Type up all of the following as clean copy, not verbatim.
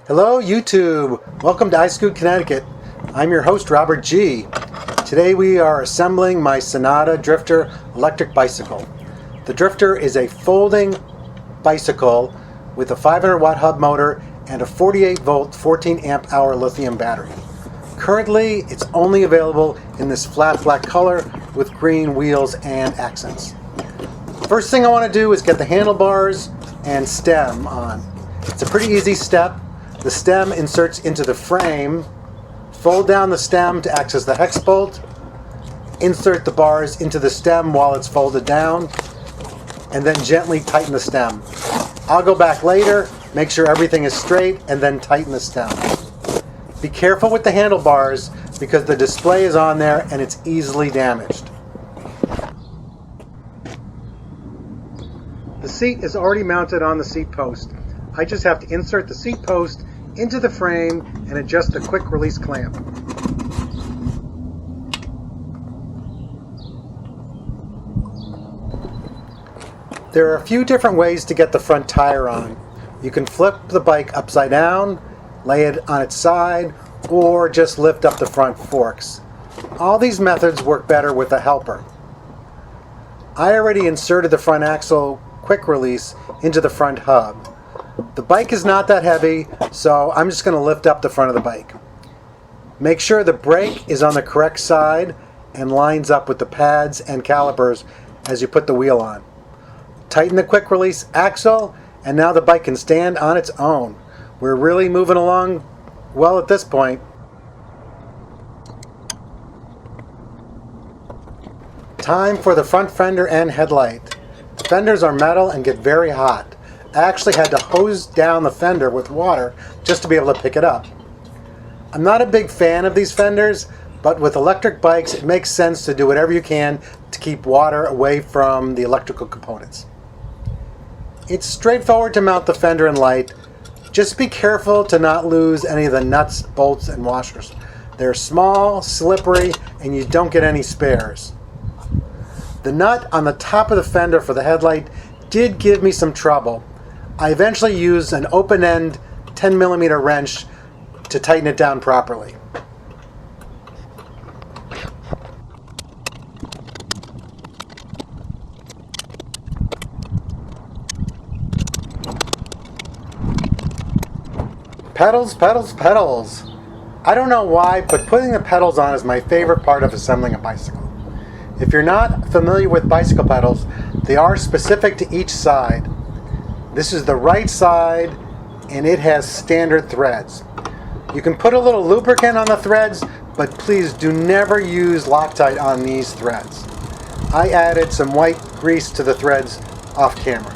Hello YouTube! Welcome to iScoot Connecticut. I'm your host Robert G. Today we are assembling my Senada Drifter electric bicycle. The Drifter is a folding bicycle with a 500 watt hub motor and a 48 volt 14 amp hour lithium battery. Currently it's only available in this flat black color with green wheels and accents. First thing I want to do is get the handlebars and stem on. It's a pretty easy step. The stem inserts into the frame. Fold down the stem to access the hex bolt. Insert the bars into the stem while it's folded down, and then gently tighten the stem. I'll go back later, make sure everything is straight, and then tighten the stem. Be careful with the handlebars because the display is on there and it's easily damaged. The seat is already mounted on the seat post. I just have to insert the seat post into the frame and adjust the quick release clamp. There are a few different ways to get the front tire on. You can flip the bike upside down, lay it on its side, or just lift up the front forks. All these methods work better with a helper. I already inserted the front axle quick release into the front hub. The bike is not that heavy, so I'm just going to lift up the front of the bike. Make sure the brake is on the correct side and lines up with the pads and calipers as you put the wheel on. Tighten the quick release axle, and now the bike can stand on its own. We're really moving along well at this point. Time for the front fender and headlight. Fenders are metal and get very hot. I actually had to hose down the fender with water just to be able to pick it up. I'm not a big fan of these fenders, but with electric bikes it makes sense to do whatever you can to keep water away from the electrical components. It's straightforward to mount the fender and light. Just be careful to not lose any of the nuts, bolts, and washers. They're small, slippery, and you don't get any spares. The nut on the top of the fender for the headlight did give me some trouble. I eventually used an open-end 10mm wrench to tighten it down properly. Pedals, pedals, pedals. I don't know why, but putting the pedals on is my favorite part of assembling a bicycle. If you're not familiar with bicycle pedals, they are specific to each side. This is the right side, and it has standard threads. You can put a little lubricant on the threads, but please do never use Loctite on these threads. I added some white grease to the threads off camera.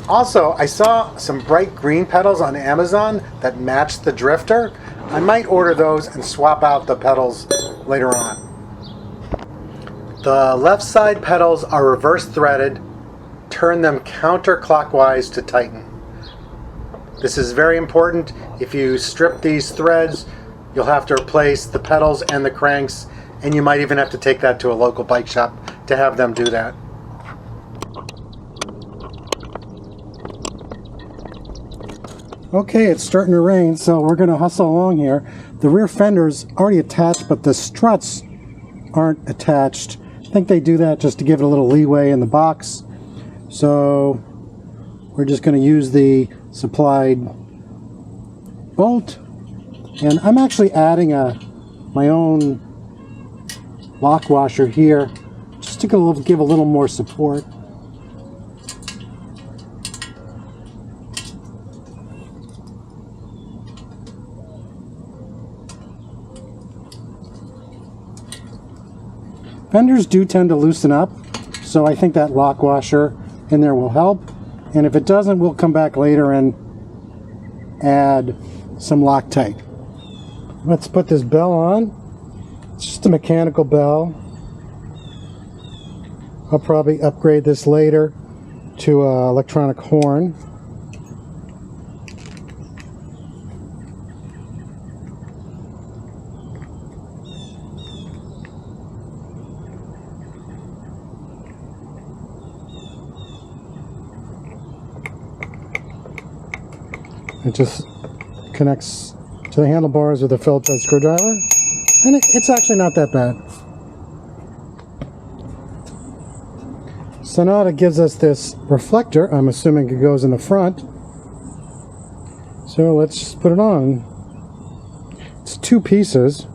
Also, I saw some bright green pedals on Amazon that matched the Drifter. I might order those and swap out the pedals later on. The left side pedals are reverse threaded. Turn them counterclockwise to tighten. This is very important. If you strip these threads, you'll have to replace the pedals and the cranks, and you might even have to take that to a local bike shop to have them do that. Okay, it's starting to rain, so we're going to hustle along here. The rear fender's already attached, but the struts aren't attached. I think they do that just to give it a little leeway in the box. So we're just going to use the supplied bolt, and I'm actually adding my own lock washer here just to give a little more support. Fenders do tend to loosen up, so I think that lock washer in there will help, and if it doesn't, we'll come back later and add some Loctite. Let's put this bell on. It's just a mechanical bell. I'll probably upgrade this later to an electronic horn. It just connects to the handlebars with a Phillips head screwdriver, and it's actually not that bad. Senada gives us this reflector. I'm assuming it goes in the front. So let's just put it on. It's 2 pieces.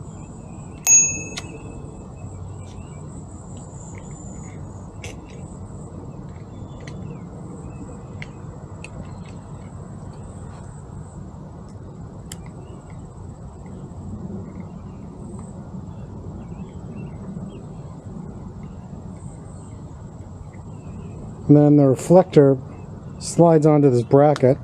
And then the reflector slides onto this bracket.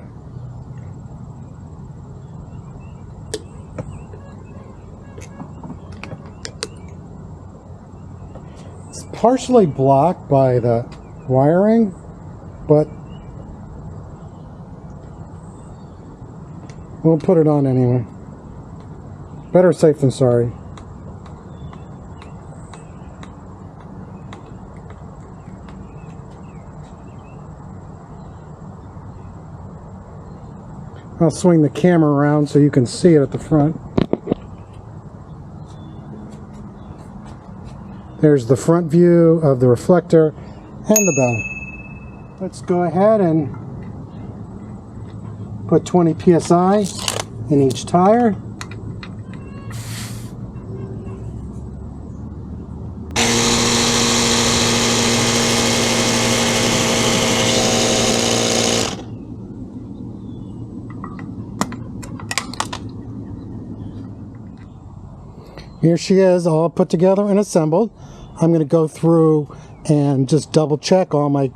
It's partially blocked by the wiring, but we'll put it on anyway. Better safe than sorry. I'll swing the camera around so you can see it at the front. There's the front view of the reflector and the bell. Let's go ahead and put 20 psi in each tire. Here she is, all put together and assembled. I'm going to go through and just double check all my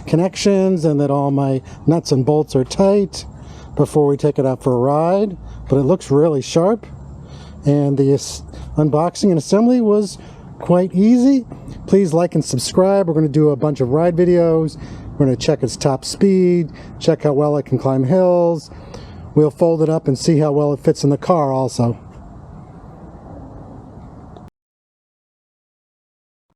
connections and that all my nuts and bolts are tight before we take it out for a ride. But it looks really sharp, and the unboxing and assembly was quite easy. Please like and subscribe. We're going to do a bunch of ride videos. We're going to check its top speed, check how well it can climb hills. We'll fold it up and see how well it fits in the car also.